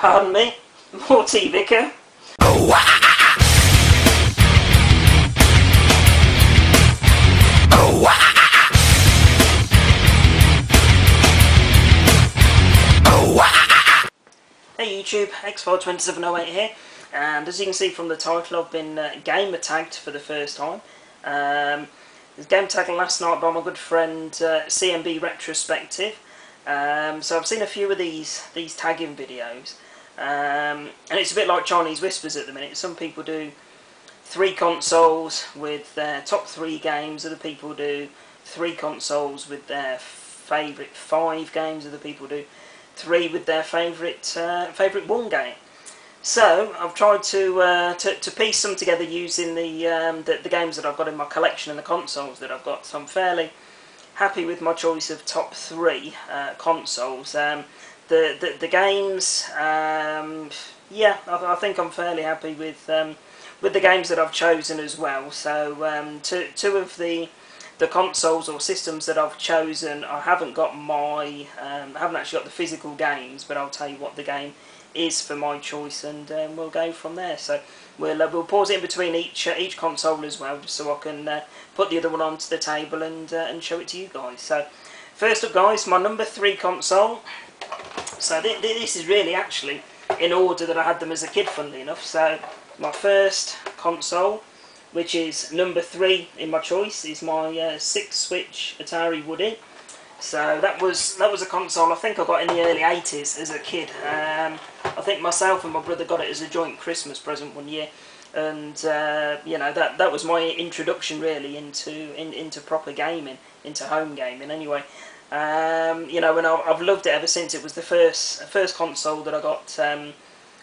Pardon me, Morty Vicar. Hey YouTube, X52708 here, and as you can see from the title, I've been gamer tagged for the first time. I was game tagged last night by my good friend CMBRetrospective. So I've seen a few of these tagging videos, and it's a bit like Chinese whispers at the minute. Some people do 3 consoles with their top 3 games, other people do 3 consoles with their favourite 5 games, other people do 3 with their favourite 1 game. So I've tried to piece them together using the games that I've got in my collection and the consoles that I've got. So I'm fairly happy with my choice of top 3 consoles. The games, yeah, I think I'm fairly happy with the games that I've chosen as well. So two of the consoles or systems that I've chosen, I haven't got I haven't actually got the physical games, but I'll tell you what the game is for my choice, and we'll go from there. So we'll pause it in between each console as well, just so I can put the other one onto the table and show it to you guys. So first up, guys, my number 3 console. So this is really actually in order that I had them as a kid, funnily enough. So my first console, which is number 3 in my choice, is my 6-switch Atari Woody. So that was a console I think I got in the early 80s as a kid. I think myself and my brother got it as a joint Christmas present one year, and you know, that was my introduction really into proper gaming, into home gaming anyway. You know, and I've loved it ever since. It was the first console that I got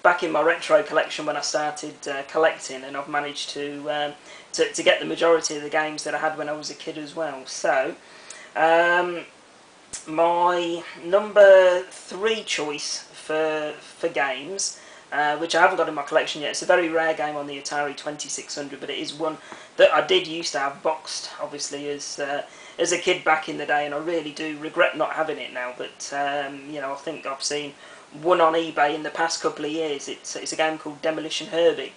back in my retro collection when I started collecting, and I've managed to get the majority of the games that I had when I was a kid as well. So my number 3 choice for games, which I haven't got in my collection yet. It's a very rare game on the Atari 2600, but it is one that I did used to have boxed, obviously, as a kid back in the day, and I really do regret not having it now. But you know, I think I've seen one on eBay in the past couple of years. It's a game called Demolition Herbie.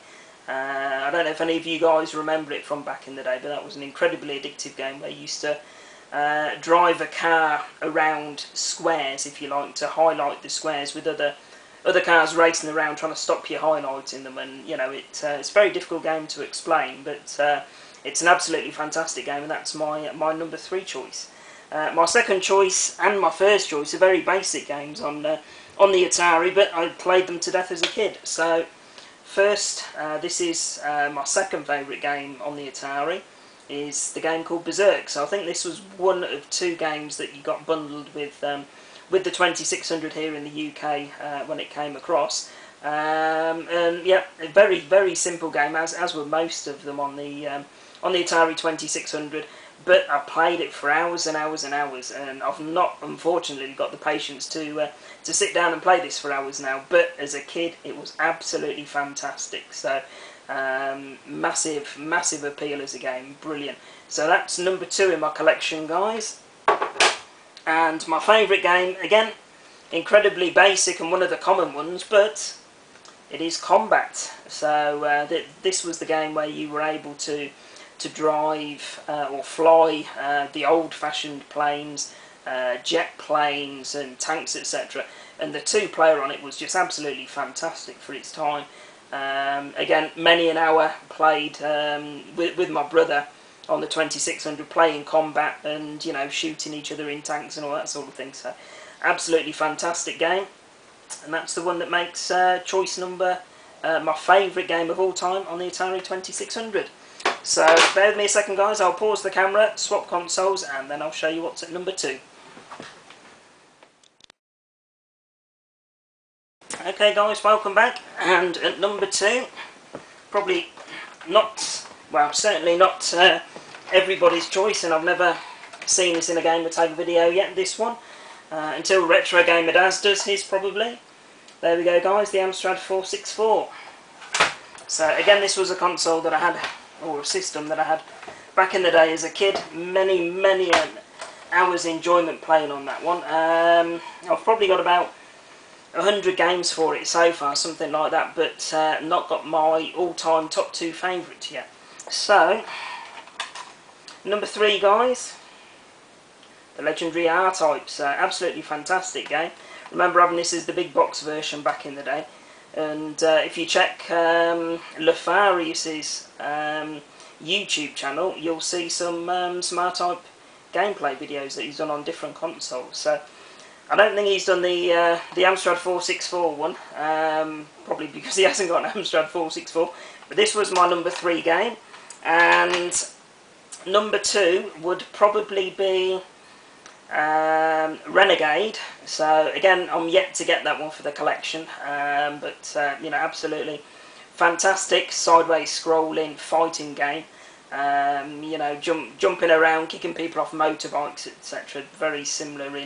I don't know if any of you guys remember it from back in the day, but that was an incredibly addictive game where you used to drive a car around squares, if you like, to highlight the squares with other cars racing around trying to stop you highlighting them. And you know, it's a very difficult game to explain, but it's an absolutely fantastic game, and that's my number 3 choice. My second choice and my first choice are very basic games on the Atari, but I played them to death as a kid. So first, this is my second favourite game on the Atari, is the game called Berserk. So I think this was one of 2 games that you got bundled with the 2600 here in the UK when it came across. And yeah, a very, very simple game, as were most of them on the Atari 2600. But I played it for hours and hours and hours, and I've not, unfortunately, got the patience to sit down and play this for hours now. But as a kid, it was absolutely fantastic. So massive appeal as a game, brilliant. So that's number 2 in my collection, guys. And my favourite game, again, incredibly basic and one of the common ones, but it is Combat. So this was the game where you were able to drive or fly the old-fashioned planes, jet planes and tanks, etc. And the 2-player on it was just absolutely fantastic for its time. Again, many an hour played with my brother on the 2600, playing Combat and, you know, shooting each other in tanks and all that sort of thing. So absolutely fantastic game, and that's the one that makes choice number my favourite game of all time on the Atari 2600. So bear with me a second, guys. I'll pause the camera, swap consoles, and then I'll show you what's at number 2. Okay, guys, welcome back. And at number 2, probably not, well, certainly not everybody's choice, and I've never seen this in a gamer tag video yet, this one, until Retro Gamer Daz does his, probably. There we go, guys, the Amstrad 464. So again, this was a console that I had, or a system that I had back in the day as a kid. Many hours enjoyment playing on that one. I've probably got about 100 games for it so far, something like that, but not got my all-time top 2 favourites yet. So, number 3, guys, the legendary R-Types. Absolutely fantastic game. Remember having this as the big box version back in the day. And if you check Lefarius's YouTube channel, you'll see some R-Type gameplay videos that he's done on different consoles. So I don't think he's done the Amstrad 464 one, probably because he hasn't got an Amstrad 464. But this was my number 3 game, and number 2 would probably be Renegade. So again, I'm yet to get that one for the collection, but you know, absolutely fantastic sideways scrolling fighting game. You know, jumping around, kicking people off motorbikes, etc. Very similar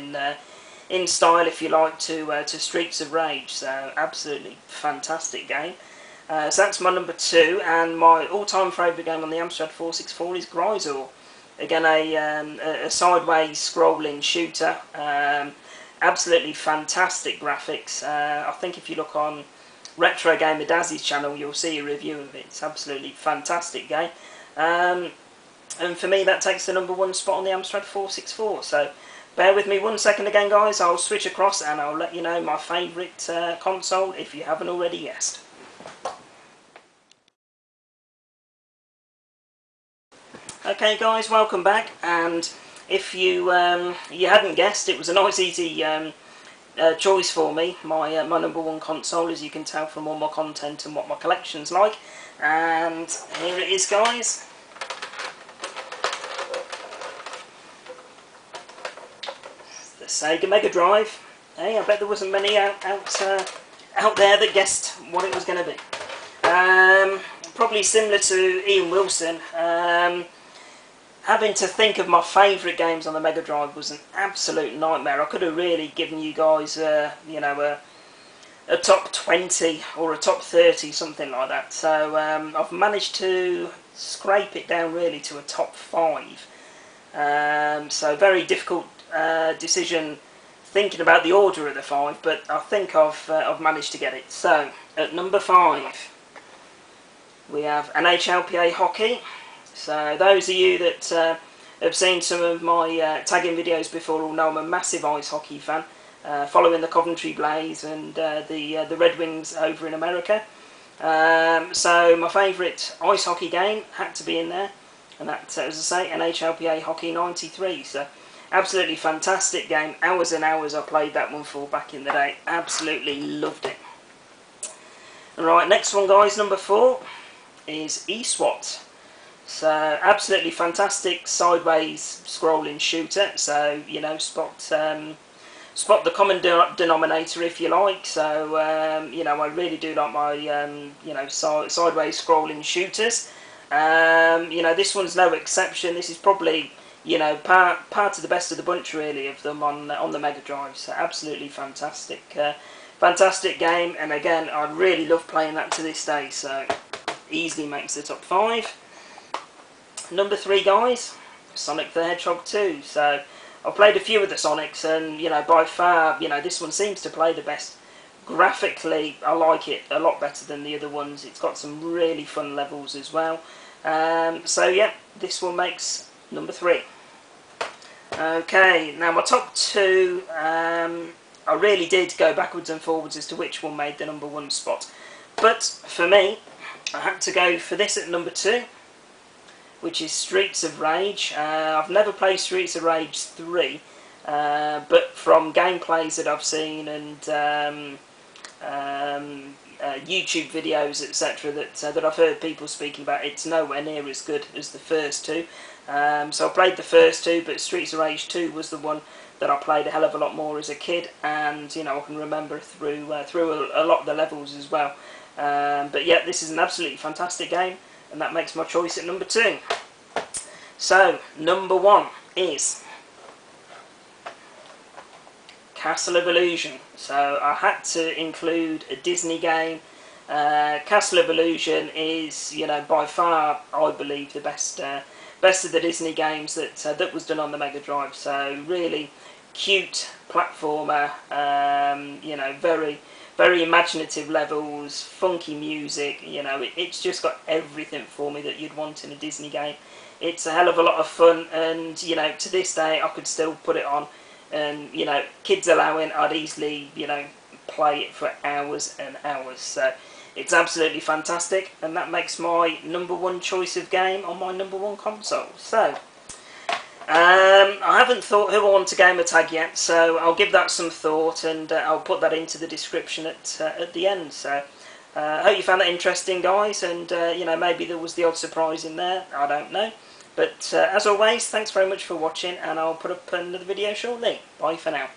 in style, if you like, to Streets of Rage. So absolutely fantastic game. So that's my number 2, and my all-time favourite game on the Amstrad 464 is Gryzor. Again, a sideways scrolling shooter. Absolutely fantastic graphics. I think if you look on Retro Gamer Dazzy's channel, you'll see a review of it. It's absolutely fantastic game. And for me, that takes the number 1 spot on the Amstrad 464. So bear with me 1 second again, guys. I'll switch across and I'll let you know my favourite console if you haven't already guessed. Okay, guys, welcome back. And if you you hadn't guessed, it was a nice, easy choice for me. My number 1 console, as you can tell from all my content and what my collection's like. And here it is, guys. The Sega Mega Drive. Hey, I bet there wasn't many out there that guessed what it was going to be. Probably similar to Ian Wilson. Having to think of my favourite games on the Mega Drive was an absolute nightmare. I could have really given you guys, you know, a top 20 or a top 30, something like that. So I've managed to scrape it down really to a top 5. So very difficult decision thinking about the order of the 5, but I think I've managed to get it. So at number 5 we have NHLPA Hockey. So those of you that have seen some of my tagging videos before will know I'm a massive ice hockey fan, following the Coventry Blaze and the Red Wings over in America. So my favourite ice hockey game had to be in there, and that, as I say, NHLPA Hockey 93. So absolutely fantastic game. Hours and hours I played that one for back in the day. Absolutely loved it. Right, next one, guys, number 4 is eSWAT. So absolutely fantastic sideways scrolling shooter. So, you know, spot the common denominator, if you like. So you know, I really do like my you know, sideways scrolling shooters. You know, this one's no exception. This is probably, you know, part of the best of the bunch really of them on the Mega Drive. So absolutely fantastic, fantastic game. And again, I really love playing that to this day. So easily makes the top 5. Number 3, guys, Sonic the Hedgehog 2. So I've played a few of the Sonics, and you know, by far, you know, this one seems to play the best. Graphically, I like it a lot better than the other ones. It's got some really fun levels as well. So yeah, this one makes number 3. Okay, now my top 2, I really did go backwards and forwards as to which one made the number 1 spot. But for me, I had to go for this at number 2, which is Streets of Rage. I've never played Streets of Rage 3, but from gameplays that I've seen and YouTube videos, etc., that I've heard people speaking about, it's nowhere near as good as the first 2. So I played the first 2, but Streets of Rage 2 was the one that I played a hell of a lot more as a kid, and you know, I can remember through a lot of the levels as well. But yeah, this is an absolutely fantastic game, and that makes my choice at number 2. So number 1 is Castle of Illusion. So I had to include a Disney game. Castle of Illusion is, you know, by far, I believe, the best of the Disney games that was done on the Mega Drive. So really cute platformer, you know, very imaginative levels, funky music, you know, it's just got everything for me that you'd want in a Disney game. It's a hell of a lot of fun, and, you know, to this day I could still put it on, and, you know, kids allowing, I'd easily, you know, play it for hours and hours. So it's absolutely fantastic, and that makes my #1 choice of game on my #1 console. So I haven't thought who I want to gamer tag yet, so I'll give that some thought, and I'll put that into the description at the end. So I hope you found that interesting, guys, and you know, maybe there was the odd surprise in there, I don't know. But as always, thanks very much for watching, and I'll put up another video shortly. Bye for now.